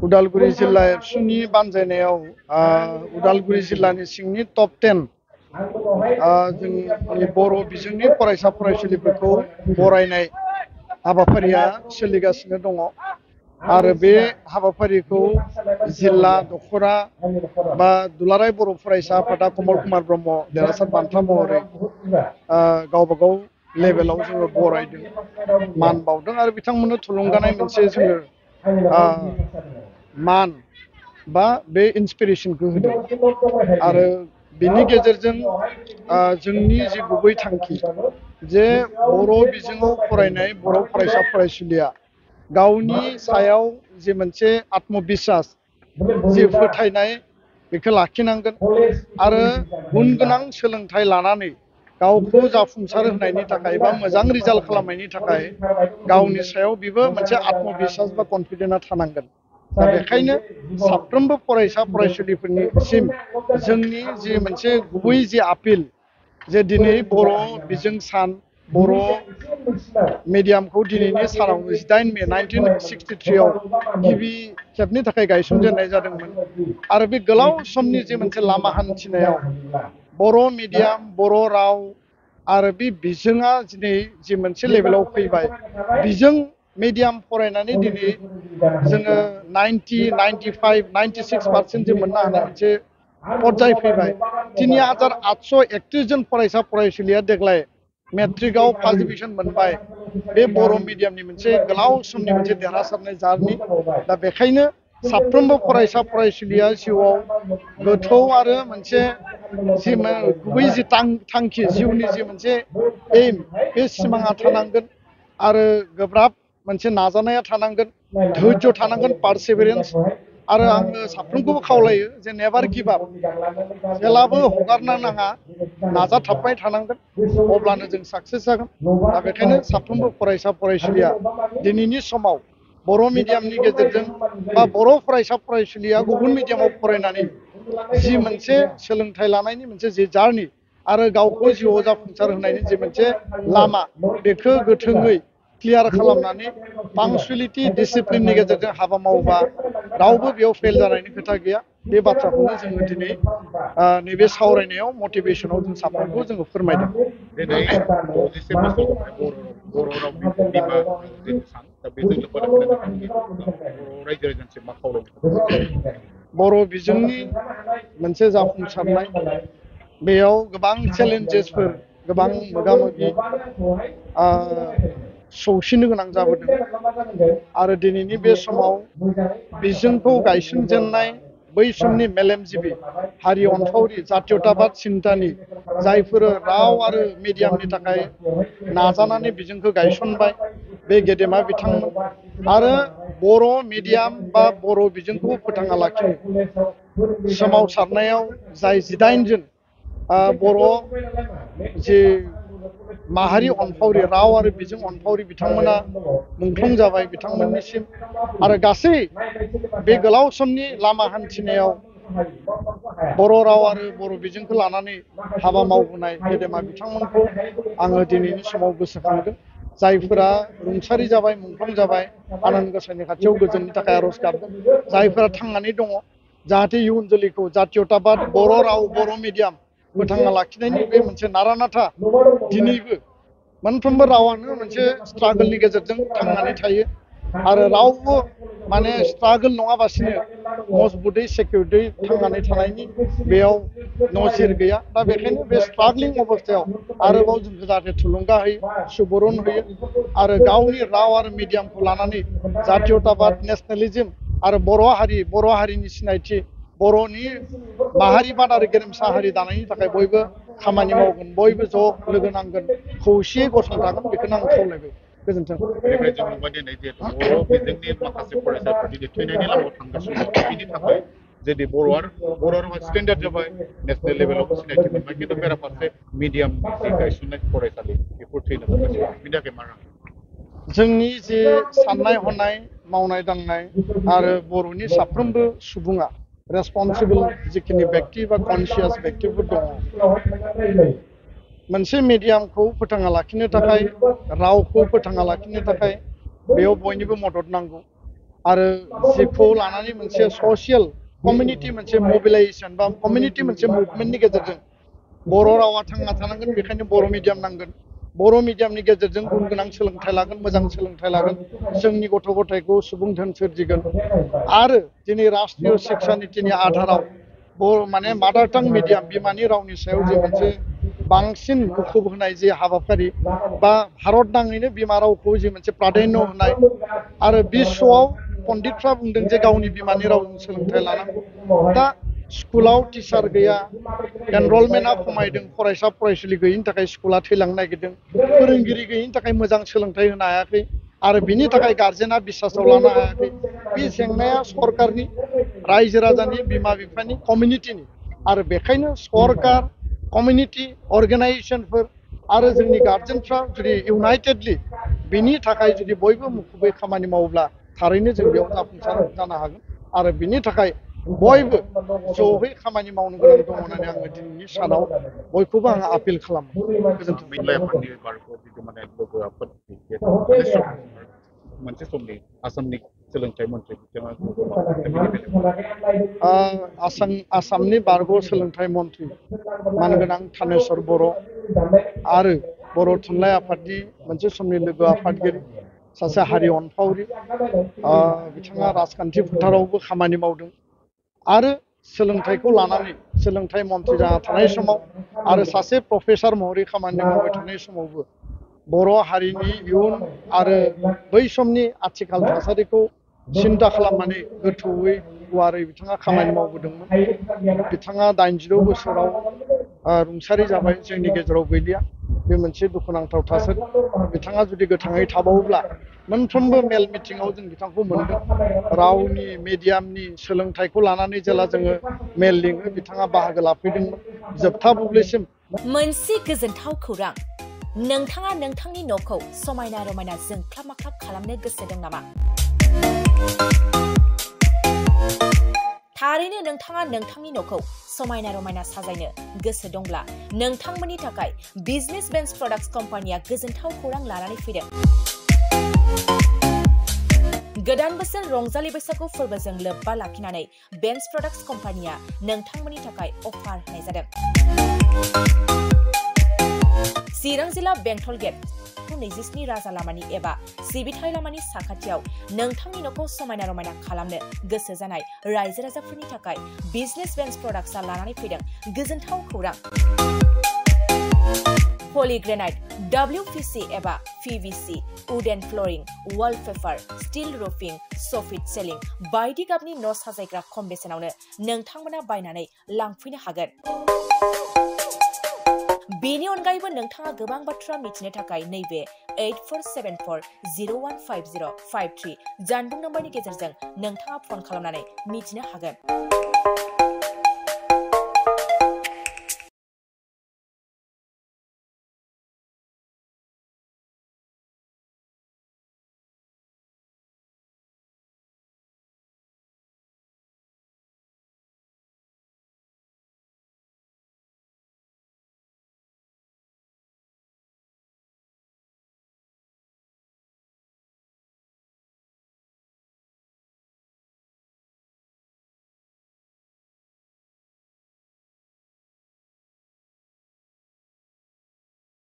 उदालगुरि जिल्ला एबसुनि बानजायनायाव उदालगुरि जिल्लानि सिंनि टप 10 जोंनि बर' बिजोंनि फरायसा फरायसुलिफोरखौ बरायनाय हाबाफारिया सोलिगासिनो दङ आरो बे हाबाफारिखौ जिल्ला दखरा बा दुलाराय बर' फरायसा आफादा कमल कुमार ब्रह्म देरहासार बान्था महरै गावबा गाव लेभेलाव जोङो बरायदों मान बावदों आरो बिथांमोननो थुलुंगानाय मोनसे जोङो मान बा बे इन्सपिरेसनखौ होदों आरो बिनि गेजेरजों जोंनि जि गुबै थांखि जे बर' बिजोङाव फरायनाय बर' फरायसा फरायसुलिया गावनि सायाव जि मोनसे आत्मबिश्वास जि फोथायनाय बेखौ लाखिनांगोन आरो गुन गोनां सोलोंथाइ लानानै गावखौ जाफुंसार होनायनि थाखाय बा मोजां रिजाल्ट खालामनायनि थाखाय गावनि सायाव बेबो मोनसे आत्मबिश्वास बा कनफिडेन्सआ थानांगोन दा बेखायनो साफ्रोमबो फरायसा फरायसुलिफोरनिसिम जोंनि जि मोनसे गुबै जि आपिल जे दिनै बर' बिजों सान बर' मिडियामखौ दिनैनि सानाव 18 मे 1963 आव गिबि खेबनि थाखाय गायसनजेननाय जादोंमोन आरो बे गोलाव समनि जे मोनसे लामा हान्थिनायाव बर' मिडियाम बर' राव आरो बे बिजोङा दिनै जि मोनसे लेभेलाव फैबाय बिजों मिडियाम फरायनानै दिनै जोङो 90, 95, 96% जों मोननो हानाय मोनसे पर्याय फैबाय 3831 जन फरायसा फरायसुलिया देग्लाय मेट्रिकआव फार्स्ट डिभिजन मोनबाय बे बर' मिडियामनि मोनसे गोलाव समनि मोनसे देरहासारनाय जारनि दा बेखायनो साफ्रोमबो फरायसा फरायसुलिया जिउआव गोथौ आरो मोनसे जि गुबै जि थांखि जिउनि जि मोनसे एम बे सिमाङा थानांगोन आरो गोब्राब मोनसे नाजानाया थानांगोन धैर्य थानांगोन पारसेभेरेन्स आरो आङो साफ्रोमखौबो खावलायो जे नेभार गिभ आप जेब्लाबो हगारनो नाङा नाजाथाबबाय थानांगोन अब्लानो जों साक्सेस जागोन दा बेखायनो साफ्रोमबो फरायसा फरायसुलिया दिनैनि समाव बर' मिडियामनि गेजेरजों बा बर' फरायसा फरायसुलिया गुबुन मिडियामाव फरायनानै जि मोनसे सोलोंथाइ लानायनि मोनसे जि जार्नि आरो गावखौ जिउआव जाफुंसार होनायनि जि मोनसे लामा बेखौ गोथोङै क्लियार खालामनानै पांक्चुएलिटी डिसिप्लिननि गेजेरजों हाबा मावोबा रावबो बेयाव फेल जानायनि खोथा गैया बे बाथ्राखौनो जोङो दिनै नैबे सावरायनायाव मटिभेसनाव जों साफ्रोमखौ जोङो फोरमायदों दिनै 60 बोसोर बर' रावनि बिमा सान दा बेजों लोब्बा लाखिनानै बर' रायजो राजानिसिम मा खावलायनो बर' बिजोंनि मोनसे जाफुंसारनाय बेयाव गोबां चेलेन्जेसफोर गोबां मोगा मोगि सौसिनो गोनां जाबोदों आरो दिनैनि बे समाव बिजोंखौ गायसनजेननाय बै समनि मेलेमजिबि हारि अनफावरि जातीयताबाद सिन्तानि जायफोर राव आरो मिडियामनि थाखाय नाजानानै बिजोंखौ गायसनबाय बे गेदेमा बिथांमोन आरो बर' मिडियाम बा बर' बिजोंखौ फोथांना लाखिनो सोमावसारनायाव जाय 18 जन बर' जि माहारि अनफावरि राव आरो बिजों अनफावरि बिथांमोना मुंख्लं जाबाय बिथांमोननिसिम आरो गासै बे गोलाव समनि लामा हान्थिनायाव बर' राव आरो बर' बिजोंखौ लानानै हाबा मावबोनाय गेदेमा बिथांमोनखौ आङो दिनैनि समाव गोसोखांदों जायफोरा रुंसारि जाबाय मुंख्लं जाबाय आनान गसाइनि खाथियाव गोजोननि थाखाय आर'ज गाबदों जायफोरा थांनानै दङ जाहाथे इयुन जोलैखौ जातीयताबाद बर' राव बर' मिडियाम फोथांना लाखिनायनि बे मोनसे नारानाथा दिनैबो मोनफ्रोमबो रावानो मोनसे स्ट्रागोलनि गेजेरजों थांनानै थायो आरो रावबो माने स्ट्रागोल नङाबासिनो मजबुतै सेकिउर्डै थांनानै थानायनि बेयाव नजिर गैया दा बेखायनो बे स्ट्रागलिं अबस्थायाव आरोबाव जोंखौ जाहाथे थुलुंगा होयो सुबुरुन होयो आरो गावनि राव आरो मिडियामखौ लानानै जातीयताबाद नेसनेलिज्म आरो बर' हारिनि सिनायथि बर'नि माहारिबाद आरो गेरेमसा हारि दानायनि थाखाय बयबो खामानि मावगोन बयबो ज' लोगो नांगोन खौसेयै गसंथागोन बेखौनो आं खावलायबाय गोजोन्थों बेनिफ्राय जों नुबाय दिनै जिहेतु बर' बिजोंनि माखासे फरायसाफोर दिनै थैनायनि लामायाव थांगासिनो दं बिनि थाखाय जुदि बर' रावा स्टेन्डार्ड जाबाय नेसनेल लेभेलावबो सिनायथि मोनबाय खिन्थु बेराफारसे मिडियामनि जि गायसननाय फरायसालि बेफोर थैनो थांगासिनो बिनि थाखाय मा जोंनि जे साननाय हनाय मावनाय दांनाय आरो बर'नि साफ्रोमबो सुबुङा रेसपन्सिबल जिखिनि व्यक्ति बा कनसियास व्यक्तिफोर दङ मोनसे मिडियामखौ फोथांना लाखिनो थाखाय रावखौ फोथांना लाखिनो थाखाय बेयाव बयनिबो मदद नांगौ आरो जेखौ लानानै मोनसे ससियेल कमिउनिटि मोनसे मोबिलाइजेसन बा कमिउनिटि मोनसे मुभमेन्टनि गेजेरजों बर' रावा थांना थानांगोन बेखायनो बर' मिडियाम नांगोन बर' मिडियामनि गेजेरजों गुन गोनां सोलोंथाइ लागोन मोजां सोलोंथाइ लागोन जोंनि गथ' गथायखौ सुबुं धोन सोरजिगोन आरो दिनै राष्ट्रीय शिक्षा नीतिनि आधाराव माने मादार टां मिडियाम बिमानि रावनि सायाव जे मोनसे बांसिन मुखुब होनाय जे हाबाफारि बा भारत नाङैनो बिमा रावखौ जे मोनसे प्राधान्य होनाय आरो बिश्वआव पण्डितफ्रा बुंदों जे गावनि बिमानि रावजों सोलोंथाइ लानांगौ दा स्कुलाव टिचार गैया एनरलमेन्टआ खमायदों फरायसा फरायसुलि गैयिनि थाखाय स्कुला थैलांनो नागिरदों फोरोंगिरि गैयिनि थाखाय मोजां सोलोंथाइ होनो हायाखै आरो बिनि थाखाय गार्जेना बिश्वासाव लानो हायाखै बे जेंनाया सरकारनि रायजो राजानि बिमा बिफानि कमिउनिटिनि आरो बेखायनो सरकार कमिउनिटि अर्गेनाइजेसनफोर आरो जोंनि गार्जेनफ्रा जुदि इउनाइटेडलि बिनि थाखाय जुदि बयबो मुखुबै खामानि मावोब्ला थारैनो जों बेयाव जाफुंसार जानो हागोन आरो बिनि थाखाय बयबो ज'है खामानि मावनो गोनां दङ होननानै आङो दिनैनि सानाव बयखौबो आङो आपिल खालामो मोनसे समनि आसामनि सोलोंथाइ मन्थ्रि बिथाङा आसामनि बारग' सोलोंथाइ मन्थ्रि मानगोनां थानेस्वर बर' आरो बर' थुनलाइ आफादनि मोनसे समनि लोगो आफादगिरि सासे हारि अनफावरि बिथाङा राजखान्थि फोथारावबो खामानि मावदों आरो सोलोंथाइखौ लानानै सोलोंथाइ मन्थ्रि जाना थानाय समाव आरो सासे प्रफेसार महरै खामानि मावबाय थानाय समावबो बर' हारिनि इयुन आरो बै समनि आथिखाल थासारिखौ सिन्था खालामनानै गोथौयै गुवारै बिथाङा खामानि मावबोदोंमोन बिथाङा 86 बोसोराव रुंसारि जाबाय जोंनि गेजेराव गैलिया बे मोनसे दुखुनांथाव थासारि बिथाङा जुदि गोथाङै थाबावोब्ला मोनफ्रोमबो मेल मिटिङाव जों बिथांखौ मोनदों रावनि मिडियामनि सोलोंथाइखौ लानानै जेला जोङो मेल लिङो बिथाङा बाहागो लाफैदोंमोन जोबथा बुब्लिसिम मोनसे गोजोनथाव खौरां नोंथाङा नोंथांनि न'खौ समायना रमायना जोंख्लाब माख्लाब खालामनो गोसो दं नामा थारैनो नोंथाङा नोंथांनि न'खौ समायना रमायना साजायनो गोसो दंब्ला नोंथांमोननि थाखाय बिजनेस बेन्स प्रडाक्ट्स कम्पानिया गोजोनथाव खौरां लानानै फैदों गोदान बोसोर रंजालि बैसागु फोरबोजों लोब्बा लाखिनानै बेन्स प्रडाक्ट्स कम्पानिया नोंथांमोननि थाखाय अफार होनाय जादों चिरां जिल्ला बेंटल गेट 27 राजा लामानि एबा सिबिथाइ लामानि साखाथियाव नोंथांनि न'खौ समायना रमायना खालामनो गोसो जानाय रायजो राजाफोरनि थाखाय बिजनेस बेन्स प्रडाक्ट्सआ लानानै फैदों गोजोनथाव खौरां पलिग्रेनाइट WPC एबा PVC wooden flooring wallpaper steel roofing soffit ceiling बायदि गाबनि न' साजायग्रा खम बेसेनावनो नोंथांमोना बायनानै लांफैनो हागोन बेनि अनगायैबो नोंथाङा गोबां बाथ्रा मिथिनो थाखाय नैबे 8474015053 जानबुं नम्बरनि गेजेरजों नोंथाङा फन खालामनानै मिथिनो हागोन